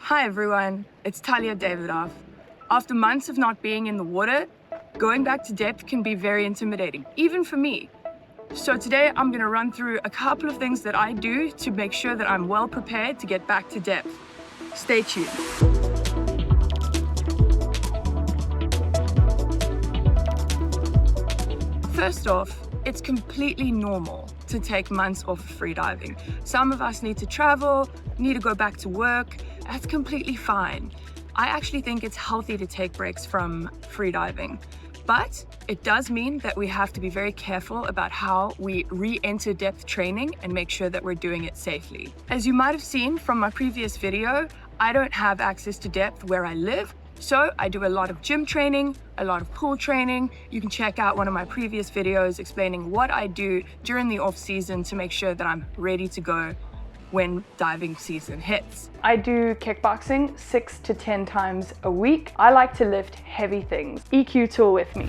Hi everyone, it's Talya Davidoff. After months of not being in the water, going back to depth can be very intimidating, even for me. So today I'm going to run through a couple of things that I do to make sure that I'm well prepared to get back to depth. Stay tuned. First off, it's completely normal to take months off of freediving. Some of us need to travel, need to go back to work. That's completely fine. I actually think it's healthy to take breaks from freediving, but it does mean that we have to be very careful about how we re-enter depth training and make sure that we're doing it safely. As you might have seen from my previous video, I don't have access to depth where I live, so I do a lot of gym training, a lot of pool training. You can check out one of my previous videos explaining what I do during the off season to make sure that I'm ready to go when diving season hits. I do kickboxing 6 to 10 times a week. I like to lift heavy things. EQ tool with me.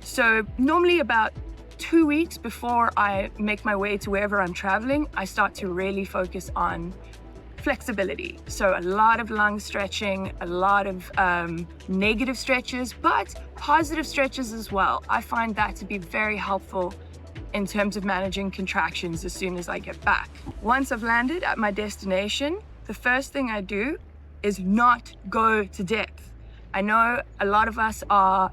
So normally about 2 weeks before I make my way to wherever I'm traveling, I start to really focus on flexibility. So a lot of lung stretching, a lot of negative stretches, but positive stretches as well. I find that to be very helpful in terms of managing contractions as soon as I get back. Once I've landed at my destination, the first thing I do is not go to depth. I know a lot of us are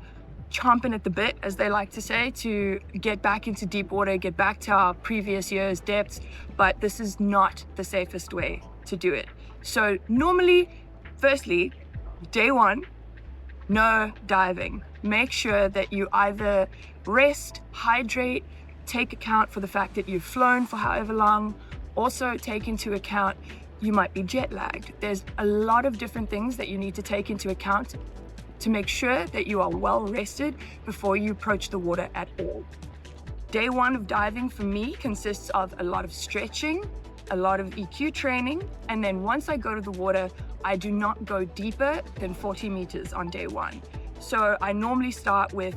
chomping at the bit, as they like to say, to get back into deep water, get back to our previous year's depths, but this is not the safest way to do it. So normally, firstly, day one, no diving. Make sure that you either rest, hydrate, take account for the fact that you've flown for however long. Also take into account you might be jet lagged. There's a lot of different things that you need to take into account to make sure that you are well rested before you approach the water at all. Day one of diving for me consists of a lot of stretching, a lot of EQ training, and then once I go to the water, I do not go deeper than 40 meters on day one. So I normally start with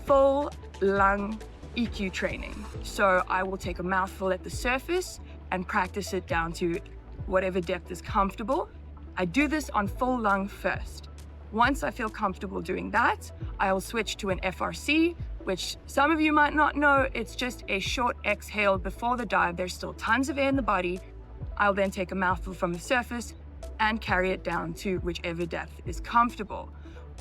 full lung EQ training. So I will take a mouthful at the surface and practice it down to whatever depth is comfortable. I do this on full lung first. Once I feel comfortable doing that, I will switch to an FRC, which some of you might not know, it's just a short exhale before the dive. There's still tons of air in the body. I'll then take a mouthful from the surface and carry it down to whichever depth is comfortable.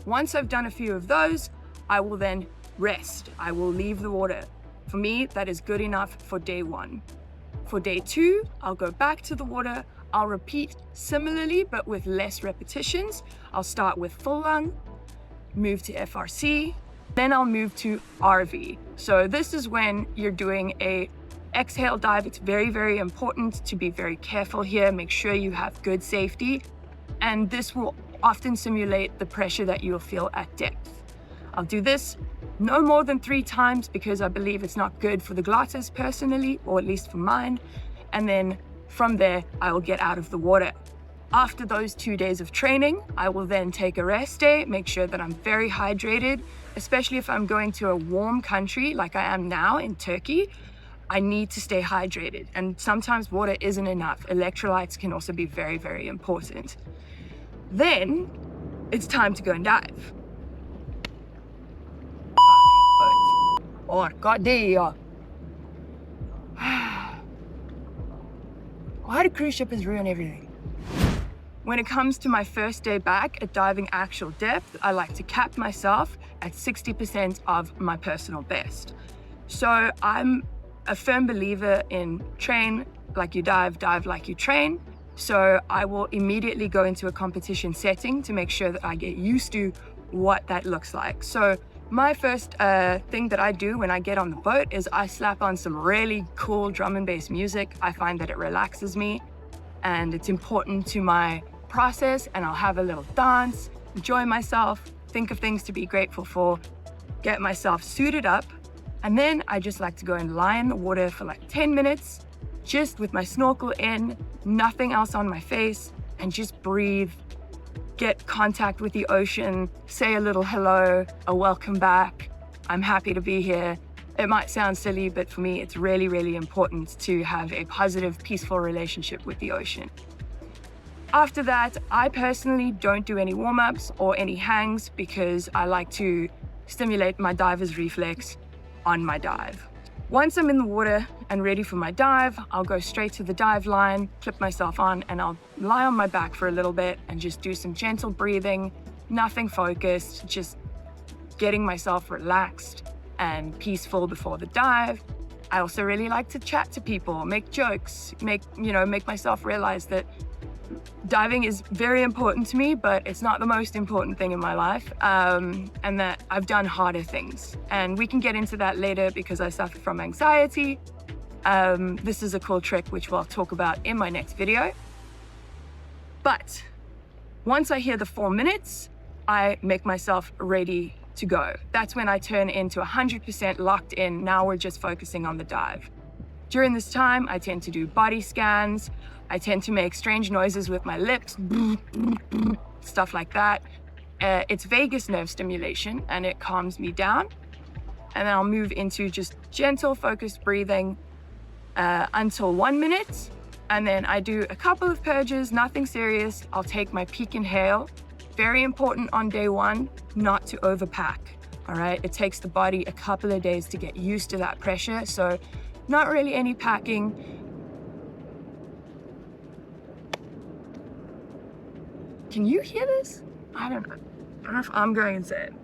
Once I've done a few of those, I will then rest. I will leave the water. For me, that is good enough for day one. For day two, I'll go back to the water. I'll repeat similarly, but with less repetitions. I'll start with full lung, move to FRC, then I'll move to RV. So this is when you're doing a exhale dive. It's very, very important to be very careful here. Make sure you have good safety. And this will often simulate the pressure that you'll feel at depth. I'll do this no more than 3 times because I believe it's not good for the glottis personally, or at least for mine. And then from there, I will get out of the water. After those 2 days of training, I will then take a rest day, make sure that I'm very hydrated, especially if I'm going to a warm country like I am now in Turkey. I need to stay hydrated, and sometimes water isn't enough. Electrolytes can also be very, very important. Then it's time to go and dive. Orka dia. Why do cruise shippers ruin everything? When it comes to my first day back at diving actual depth, I like to cap myself at 60% of my personal best. So I'm a firm believer in train like you dive, dive like you train. So I will immediately go into a competition setting to make sure that I get used to what that looks like. So my first thing that I do when I get on the boat is I slap on some really cool drum and bass music. I find that it relaxes me and it's important to my process, and I'll have a little dance, enjoy myself, think of things to be grateful for, get myself suited up, and then I just like to go and lie in the water for like 10 minutes, just with my snorkel in, nothing else on my face, and just breathe, get contact with the ocean, say a little hello, a welcome back, I'm happy to be here. It might sound silly, but for me, it's really, really important to have a positive, peaceful relationship with the ocean. After that, I personally don't do any warm-ups or any hangs because I like to stimulate my diver's reflex on my dive. Once I'm in the water and ready for my dive, I'll go straight to the dive line, clip myself on, and I'll lie on my back for a little bit and just do some gentle breathing, nothing focused, just getting myself relaxed and peaceful before the dive. I also really like to chat to people, make jokes, make myself realize that diving is very important to me, but it's not the most important thing in my life, and that I've done harder things. And we can get into that later because I suffer from anxiety. This is a cool trick which we'll talk about in my next video. But once I hear the 4 minutes, I make myself ready to go. That's when I turn into 100% locked in. Now we're just focusing on the dive. During this time, I tend to do body scans. I tend to make strange noises with my lips, stuff like that. It's vagus nerve stimulation and it calms me down. And then I'll move into just gentle focused breathing until 1 minute. And then I do a couple of purges, nothing serious. I'll take my peak inhale. Very important on day 1, not to overpack, all right? It takes the body a couple of days to get used to that pressure. So not really any packing. Can you hear this? I don't know if I'm going insane.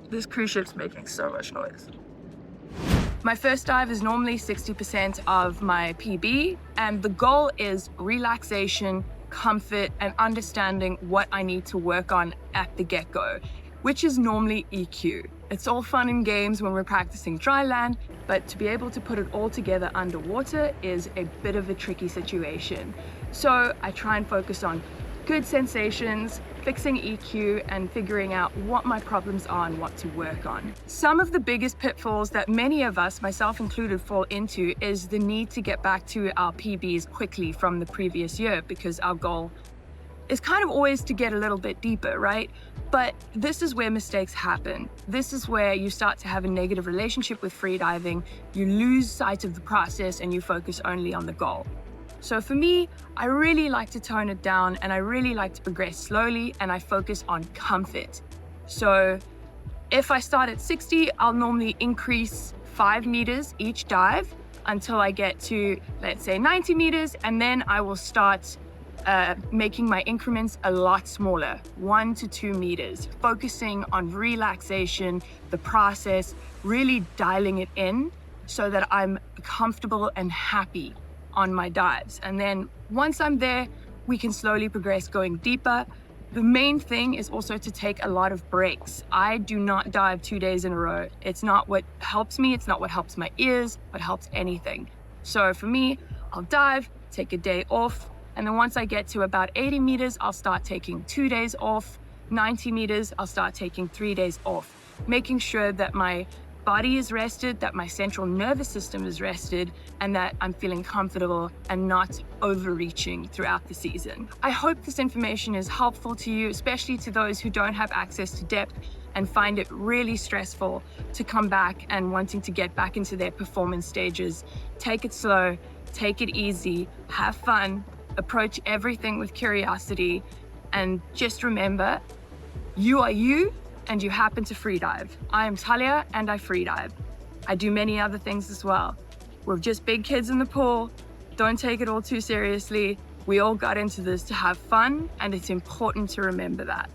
This cruise ship's making so much noise. My first dive is normally 60% of my PB, and the goal is relaxation, comfort, and understanding what I need to work on at the get-go, which is normally EQ. It's all fun and games when we're practicing dry land, but to be able to put it all together underwater is a bit of a tricky situation. So I try and focus on good sensations, fixing EQ, and figuring out what my problems are and what to work on. Some of the biggest pitfalls that many of us, myself included, fall into is the need to get back to our PBs quickly from the previous year because our goal is kind of always to get a little bit deeper, right? But this is where mistakes happen. This is where you start to have a negative relationship with freediving. You lose sight of the process and you focus only on the goal. So for me, I really like to tone it down and I really like to progress slowly and I focus on comfort. So if I start at 60, I'll normally increase 5 meters each dive until I get to, let's say, 90 meters, and then I will start making my increments a lot smaller, 1 to 2 meters, focusing on relaxation, the process, really dialing it in so that I'm comfortable and happy on my dives. And then once I'm there, we can slowly progress going deeper. The main thing is also to take a lot of breaks. I do not dive 2 days in a row. It's not what helps me. It's not what helps my ears, what helps anything. So for me, I'll dive, take a day off. And then once I get to about 80 meters, I'll start taking 2 days off. 90 meters, I'll start taking 3 days off, making sure that my body is rested, that my central nervous system is rested, and that I'm feeling comfortable and not overreaching throughout the season. I hope this information is helpful to you, especially to those who don't have access to depth and find it really stressful to come back and wanting to get back into their performance stages. Take it slow, take it easy, have fun, approach everything with curiosity, and just remember, you are you, and you happen to freedive. I am Talya and I freedive. I do many other things as well. We're just big kids in the pool. Don't take it all too seriously. We all got into this to have fun, and it's important to remember that.